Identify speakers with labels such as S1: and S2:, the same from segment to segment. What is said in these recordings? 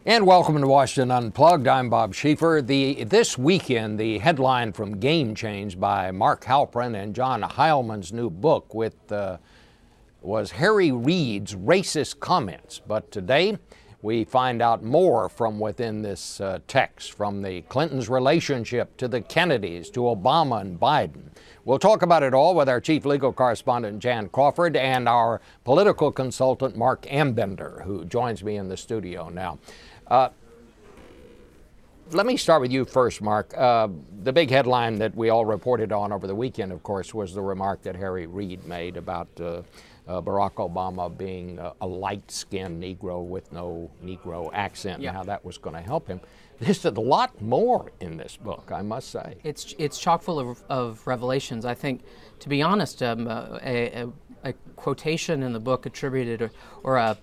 S1: And welcome to Washington Unplugged. I'm Bob Schieffer. This weekend, the headline from Game Change by Marc Halperin and John Heilemann's new book was Harry Reid's racist comments. But today, we find out more from within this text, from the Clintons' relationship to the Kennedys, to Obama and Biden. We'll talk about it all with our chief legal correspondent, Jan Crawford, and our political consultant, Marc Ambinder, who joins me in the studio now. Let me start with you first, Marc. The big headline that we all reported on over the weekend, of course, was the remark that Harry Reid made about Barack Obama being a light-skinned Negro with no Negro accent, and how that was going to help him. There's a lot more in this book, I must say.
S2: It's chock full of revelations. I think, to be honest, a quotation in the book attributed, or a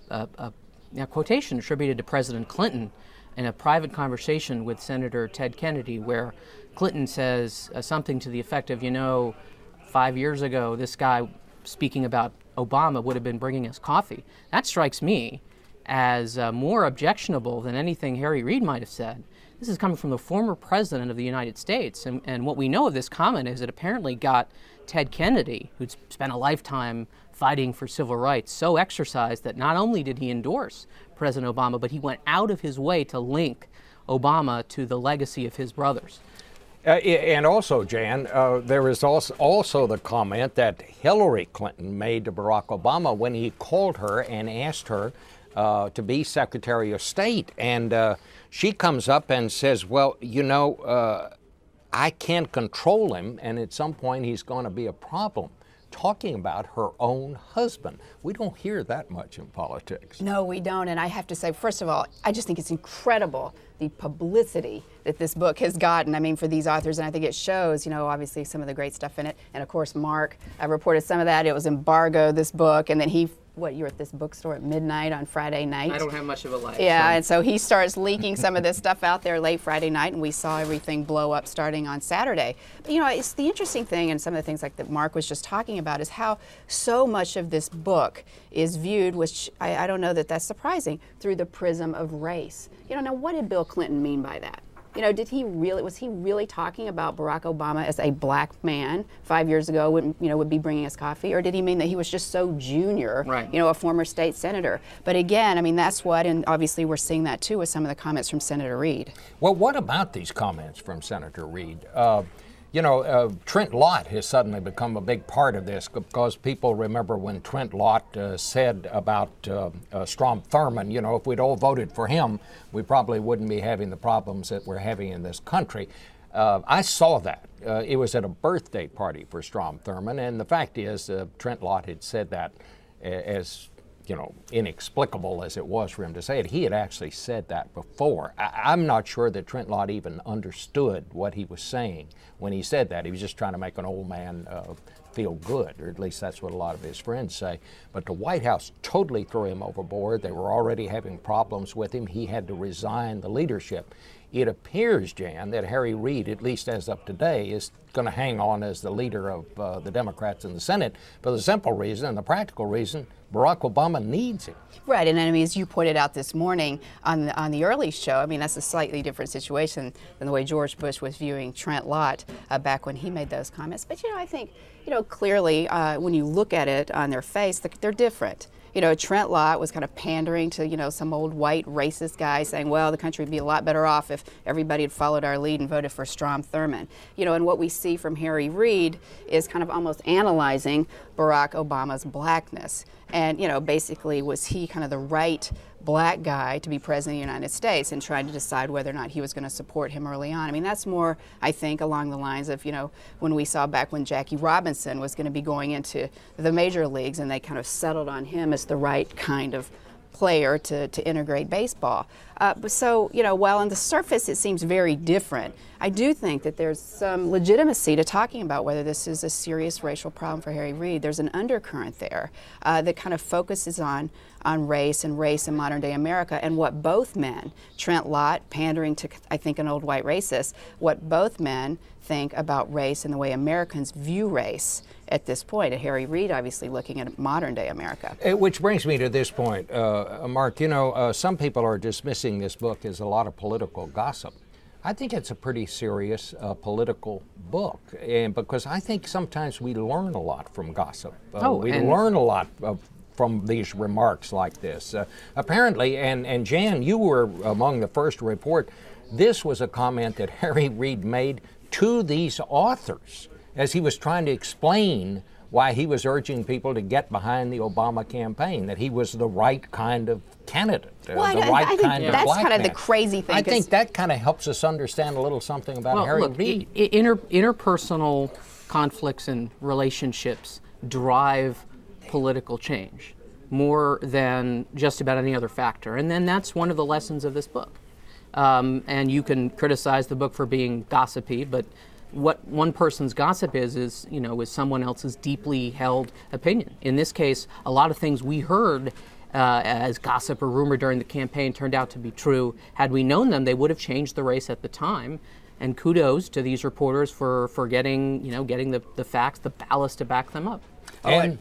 S2: quotation attributed to President Clinton in a private conversation with Senator Ted Kennedy, where Clinton says something to the effect of, 5 years ago, this guy speaking about Obama would have been bringing us coffee. That strikes me as more objectionable than anything Harry Reid might have said. This is coming from the former president of the United States. And what we know of this comment is it apparently got Ted Kennedy, who'd spent a lifetime fighting for civil rights, so exercised that not only did he endorse President Obama, but he went out of his way to link Obama to the legacy of his brothers.
S1: And also, Jan, there is also the comment that Hillary Clinton made to Barack Obama when he called her and asked her to be Secretary of State. And she comes up and says, well, I can't control him, and at some point he's going to be a problem. Talking about her own husband. We don't hear that much in politics.
S3: No, we don't. And I have to say, first of all, I just think it's incredible the publicity that this book has gotten, for these authors. And I think it shows, obviously some of the great stuff in it. And of course, Marc reported some of that. It was embargoed, this book. And then you were at this bookstore at midnight on Friday night.
S2: I don't have much of a life.
S3: Yeah, and so he starts leaking some of this stuff out there late Friday night, and we saw everything blow up starting on Saturday. But it's the interesting thing, and some of the things like that Marc was just talking about, is how so much of this book is viewed, which I don't know that that's surprising, through the prism of race. Now what did Bill Clinton mean by that? Was he really talking about Barack Obama as a black man 5 years ago would be bringing us coffee? Or did he mean that he was just so junior,
S2: right,
S3: a former state senator? But again, that's what, and obviously we're seeing that too with some of the comments from Senator Reid.
S1: Well, what about these comments from Senator Reid? Trent Lott has suddenly become a big part of this, because people remember when Trent Lott said about Strom Thurmond, if we'd all voted for him, we probably wouldn't be having the problems that we're having in this country. I saw that. It was at a birthday party for Strom Thurmond, and the fact is Trent Lott had said that as inexplicable as it was for him to say it. He had actually said that before. I'm not sure that Trent Lott even understood what he was saying when he said that. He was just trying to make an old man feel good, or at least that's what a lot of his friends say. But the White House totally threw him overboard. They were already having problems with him. He had to resign the leadership. It appears, Jan, that Harry Reid, at least as of today, is going to hang on as the leader of the Democrats in the Senate for the simple reason and the practical reason Barack Obama needs him.
S3: Right, and as you pointed out this morning on the early show, that's a slightly different situation than the way George Bush was viewing Trent Lott back when he made those comments. But I think clearly when you look at it on their face, they're different. Trent Lott was kind of pandering to, some old white racist guy saying, well, the country would be a lot better off if everybody had followed our lead and voted for Strom Thurmond. And what we see from Harry Reid is kind of almost analyzing Barack Obama's blackness. And, basically, was he kind of the right black guy to be president of the United States, and trying to decide whether or not he was going to support him early on. That's more, I think, along the lines of, when we saw back when Jackie Robinson was going to be going into the major leagues, and they kind of settled on him as the right kind of player to integrate baseball. So, while on the surface it seems very different, I do think that there's some legitimacy to talking about whether this is a serious racial problem for Harry Reid. There's an undercurrent there that kind of focuses on race in modern day America, and what both men, Trent Lott pandering to, I think, an old white racist, what both men think about race and the way Americans view race at this point. And Harry Reid obviously looking at modern day America.
S1: Which brings me to this point, Marc. Some people are dismissing this book as a lot of political gossip. I think it's a pretty serious political book, and because I think sometimes we learn a lot from gossip. We learn a lot from these remarks like this. Apparently, and Jan, you were among the first to report, this was a comment that Harry Reid made to these authors as he was trying to explain why he was urging people to get behind the Obama campaign, that he was the right kind of candidate,
S3: well,
S1: the right
S3: I think
S1: kind of
S3: that's
S1: black
S3: kind of
S1: man.
S3: the crazy thing.
S1: I think that kind of helps us understand a little something about Harry Reid.
S2: Interpersonal conflicts and relationships drive political change more than just about any other factor. And then that's one of the lessons of this book. And you can criticize the book for being gossipy, but what one person's gossip is someone else's deeply held opinion. In this case, a lot of things we heard as gossip or rumor during the campaign turned out to be true. Had we known them, they would have changed the race at the time. And kudos to these reporters for getting the facts, the ballast to back them up.
S3: And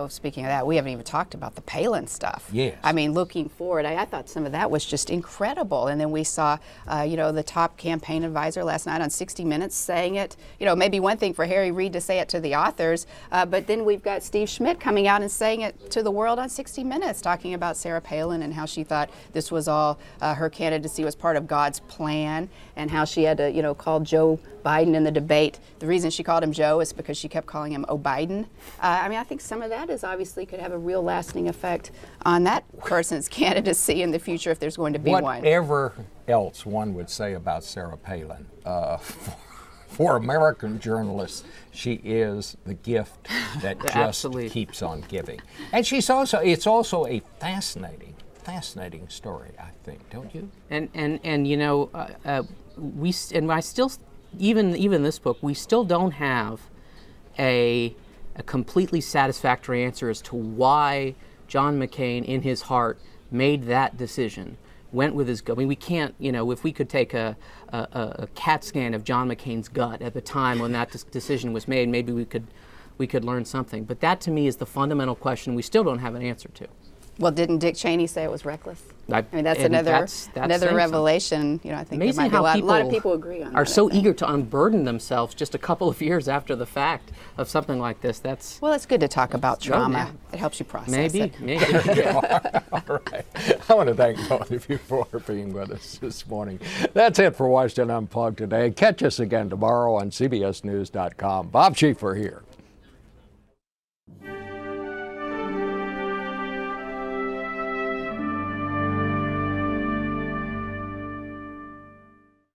S3: speaking of that, we haven't even talked about the Palin stuff.
S1: Yes.
S3: I mean, looking forward, I thought some of that was just incredible. And then we saw, the top campaign advisor last night on 60 Minutes saying it. Maybe one thing for Harry Reid to say it to the authors, but then we've got Steve Schmidt coming out and saying it to the world on 60 Minutes, talking about Sarah Palin and how she thought this was all her candidacy was part of God's plan, and how she had to, call Joe Biden in the debate. The reason she called him Joe is because she kept calling him O'Biden. I think some of that is obviously could have a real lasting effect on that person's candidacy in the future if there's going to be one.
S1: Whatever else one would say about Sarah Palin, for American journalists, she is the gift that just
S2: Absolutely.
S1: keeps on giving. And it's also a fascinating story, I think, don't you? Even this book, we still don't have a completely satisfactory answer as to why John McCain, in his heart, made that decision, went with his gut. I mean, we can't, if we could take a CAT scan of John McCain's gut at the time when that decision was made, maybe we could learn something. But that, to me, is the fundamental question we still don't have an answer to.
S3: Well, didn't Dick Cheney say it was reckless? That's another revelation. I think
S2: amazing
S3: there might be
S2: how
S3: a lot of people agree on that.
S2: Are so eager to unburden themselves just a couple of years after the fact of something like this.
S3: Well, it's good to talk about trauma.
S2: Yeah.
S3: It helps you process
S2: Maybe.
S1: All right. I want to thank both of you for being with us this morning. That's it for Washington Unplugged today. Catch us again tomorrow on CBSNews.com. Bob Schieffer here.